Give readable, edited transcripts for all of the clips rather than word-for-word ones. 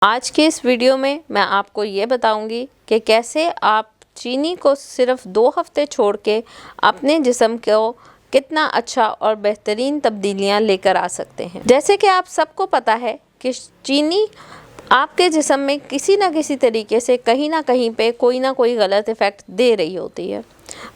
आज के इस वीडियो में मैं आपको ये बताऊंगी कि कैसे आप चीनी को सिर्फ 2 हफ्ते छोड़ के अपने जिस्म को कितना अच्छा और बेहतरीन तब्दीलियां लेकर आ सकते हैं। जैसे कि आप सबको पता है कि चीनी आपके जिस्म में किसी ना किसी तरीके से कहीं ना कहीं पे कोई ना कोई गलत इफ़ेक्ट दे रही होती है,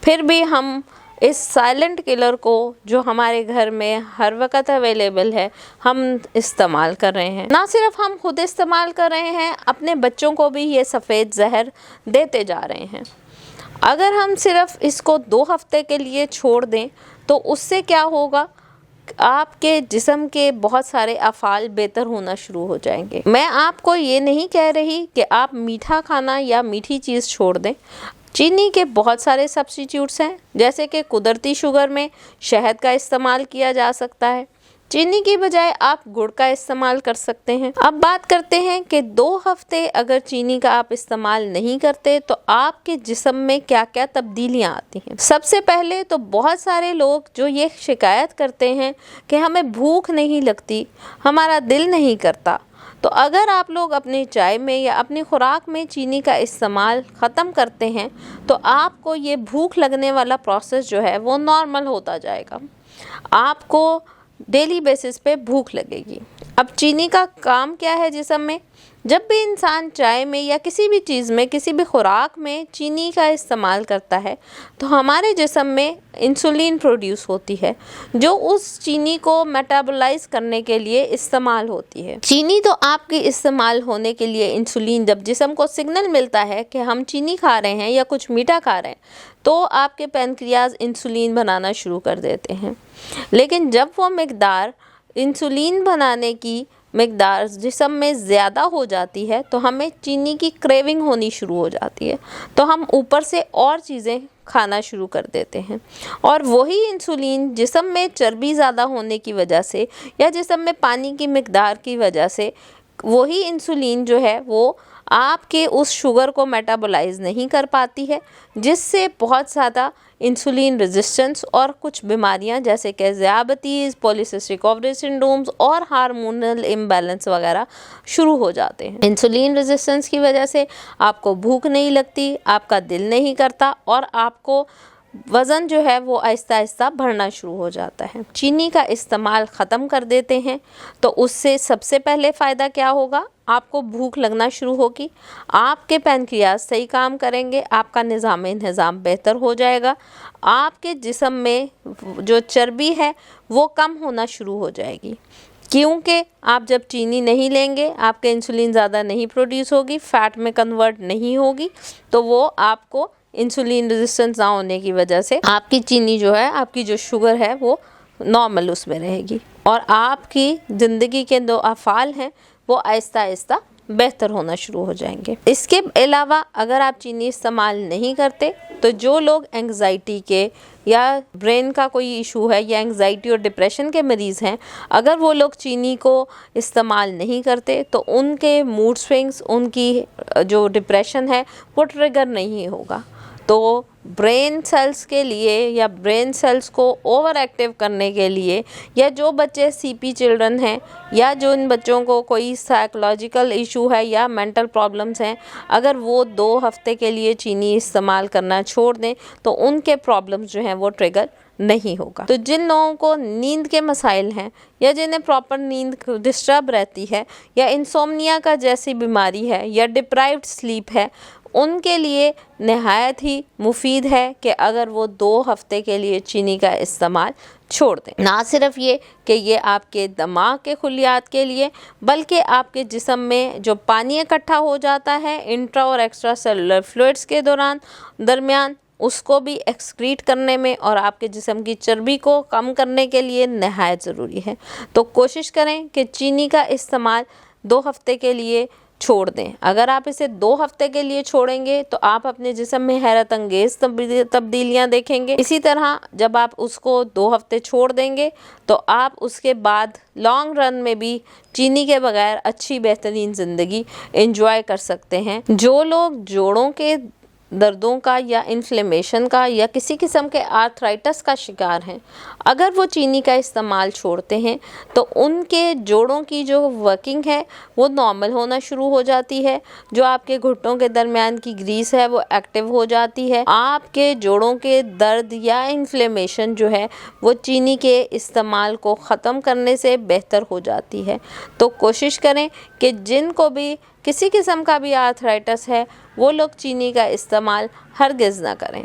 फिर भी हम इस साइलेंट किलर को जो हमारे घर में हर वक्त अवेलेबल है हम इस्तेमाल कर रहे हैं। ना सिर्फ हम खुद इस्तेमाल कर रहे हैं, अपने बच्चों को भी ये सफ़ेद जहर देते जा रहे हैं। अगर हम सिर्फ इसको 2 हफ्ते के लिए छोड़ दें तो उससे क्या होगा, आपके जिस्म के बहुत सारे अफ़ाल बेहतर होना शुरू हो जाएंगे। मैं आपको ये नहीं कह रही कि आप मीठा खाना या मीठी चीज़ छोड़ दें। चीनी के बहुत सारे सब्स्टिट्यूट्स हैं, जैसे कि कुदरती शुगर में शहद का इस्तेमाल किया जा सकता है। चीनी की बजाय आप गुड़ का इस्तेमाल कर सकते हैं। अब बात करते हैं कि 2 हफ्ते अगर चीनी का आप इस्तेमाल नहीं करते तो आपके जिस्म में क्या क्या तब्दीलियां आती हैं। सबसे पहले तो बहुत सारे लोग जो ये शिकायत करते हैं कि हमें भूख नहीं लगती, हमारा दिल नहीं करता, तो अगर आप लोग अपनी चाय में या अपनी खुराक में चीनी का इस्तेमाल ख़त्म करते हैं तो आपको ये भूख लगने वाला प्रोसेस जो है वो नॉर्मल होता जाएगा। आपको डेली बेसिस पे भूख लगेगी। अब चीनी का काम क्या है जिस्म में? जब भी इंसान चाय में या किसी भी चीज़ में, किसी भी खुराक में चीनी का इस्तेमाल करता है तो हमारे जिस्म में इंसुलिन प्रोड्यूस होती है, जो उस चीनी को मेटाबोलाइज करने के लिए इस्तेमाल होती है। चीनी तो आपके इस्तेमाल होने के लिए इंसुलिन, जब जिस्म को सिग्नल मिलता है कि हम चीनी खा रहे हैं या कुछ मीठा खा रहे हैं, तो आपके पैनक्रियाज इंसुलिन बनाना शुरू कर देते हैं। लेकिन जब वो मिकदार इंसुलिन बनाने की मिकदार जिस्म में ज़्यादा हो जाती है तो हमें चीनी की क्रेविंग होनी शुरू हो जाती है, तो हम ऊपर से और चीज़ें खाना शुरू कर देते हैं। और वही इंसुलिन जिस्म में चर्बी ज़्यादा होने की वजह से या जिस्म में पानी की मिकदार की वजह से वही इंसुलिन जो है वो आपके उस शुगर को मेटाबोलाइज नहीं कर पाती है, जिससे बहुत ज़्यादा इंसुलिन रेजिस्टेंस और कुछ बीमारियां जैसे कि ज़ियाबतीज़, पॉलीसिस्टिक ओवरी सिंड्रोम्स और हार्मोनल इम्बैलेंस वगैरह शुरू हो जाते हैं। इंसुलिन रेजिस्टेंस की वजह से आपको भूख नहीं लगती, आपका दिल नहीं करता और आपको वज़न जो है वो आहिस्ता आहिस्ता बढ़ना शुरू हो जाता है। चीनी का इस्तेमाल ख़त्म कर देते हैं तो उससे सबसे पहले फ़ायदा क्या होगा, आपको भूख लगना शुरू होगी, आपके पैनक्रियाज सही काम करेंगे, आपका निज़ाम बेहतर हो जाएगा, आपके जिस्म में जो चर्बी है वो कम होना शुरू हो जाएगी। क्योंकि आप जब चीनी नहीं लेंगे, आपके इंसुलिन ज़्यादा नहीं प्रोड्यूस होगी, फ़ैट में कन्वर्ट नहीं होगी, तो वो आपको इंसुलिन रेजिस्टेंस ना होने की वजह से आपकी चीनी जो है, आपकी जो शुगर है वो नॉर्मल उसमें रहेगी और आपकी ज़िंदगी के जो अफ़ाल हैं वो आहिस्ता आहिस्ता बेहतर होना शुरू हो जाएंगे। इसके अलावा अगर आप चीनी इस्तेमाल नहीं करते तो जो लोग एंग्जाइटी के या ब्रेन का कोई इशू है या एंग्जाइटी और डिप्रेशन के मरीज़ हैं, अगर वो लोग चीनी को इस्तेमाल नहीं करते तो उनके मूड स्विंग्स, उनकी जो डिप्रेशन है वो ट्रिगर नहीं होगा। तो ब्रेन सेल्स के लिए या ब्रेन सेल्स को ओवर एक्टिव करने के लिए, या जो बच्चे सीपी चिल्ड्रन हैं या जो इन बच्चों को कोई साइकोलॉजिकल इशू है या मेंटल प्रॉब्लम्स हैं, अगर वो 2 हफ्ते के लिए चीनी इस्तेमाल करना छोड़ दें तो उनके प्रॉब्लम्स जो हैं वो ट्रिगर नहीं होगा। तो जिन लोगों को नींद के मसाइल हैं या जिन्हें प्रॉपर नींद डिस्टर्ब रहती है या इंसोम्निया का जैसी बीमारी है या डिप्राइव्ड स्लीप है, उनके लिए नहायत ही मुफीद है कि अगर वो 2 हफ्ते के लिए चीनी का इस्तेमाल छोड़ दें। ना सिर्फ ये कि ये आपके दिमाग के खुलियात के लिए, बल्कि आपके जिस्म में जो पानी इकट्ठा हो जाता है इंट्रा और एक्स्ट्रा सेलुलर फ्लूइड्स के दरमियान, उसको भी एक्सक्रीट करने में और आपके जिस्म की चर्बी को कम करने के लिए नहायत ज़रूरी है। तो कोशिश करें कि चीनी का इस्तेमाल 2 हफ्ते के लिए छोड़ दें। अगर आप इसे 2 हफ्ते के लिए छोड़ेंगे तो आप अपने जिस्म में हैरत अंगेज़ तब्दीलियाँ देखेंगे। इसी तरह जब आप उसको 2 हफ्ते छोड़ देंगे तो आप उसके बाद लॉन्ग रन में भी चीनी के बगैर अच्छी बेहतरीन ज़िंदगी एंजॉय कर सकते हैं। जो लोग जोड़ों के दर्दों का या इन्फ्लेमेशन का या किसी किस्म के आर्थराइटिस का शिकार हैं, अगर वो चीनी का इस्तेमाल छोड़ते हैं तो उनके जोड़ों की जो वर्किंग है वो नॉर्मल होना शुरू हो जाती है। जो आपके घुटनों के दरमियान की ग्रीस है वो एक्टिव हो जाती है। आपके जोड़ों के दर्द या इन्फ्लेमेशन जो है वो चीनी के इस्तेमाल को ख़त्म करने से बेहतर हो जाती है। तो कोशिश करें कि जिनको भी किसी किस्म का भी आर्थराइटिस है वो लोग चीनी का इस्तेमाल हरगिज़ ना करें।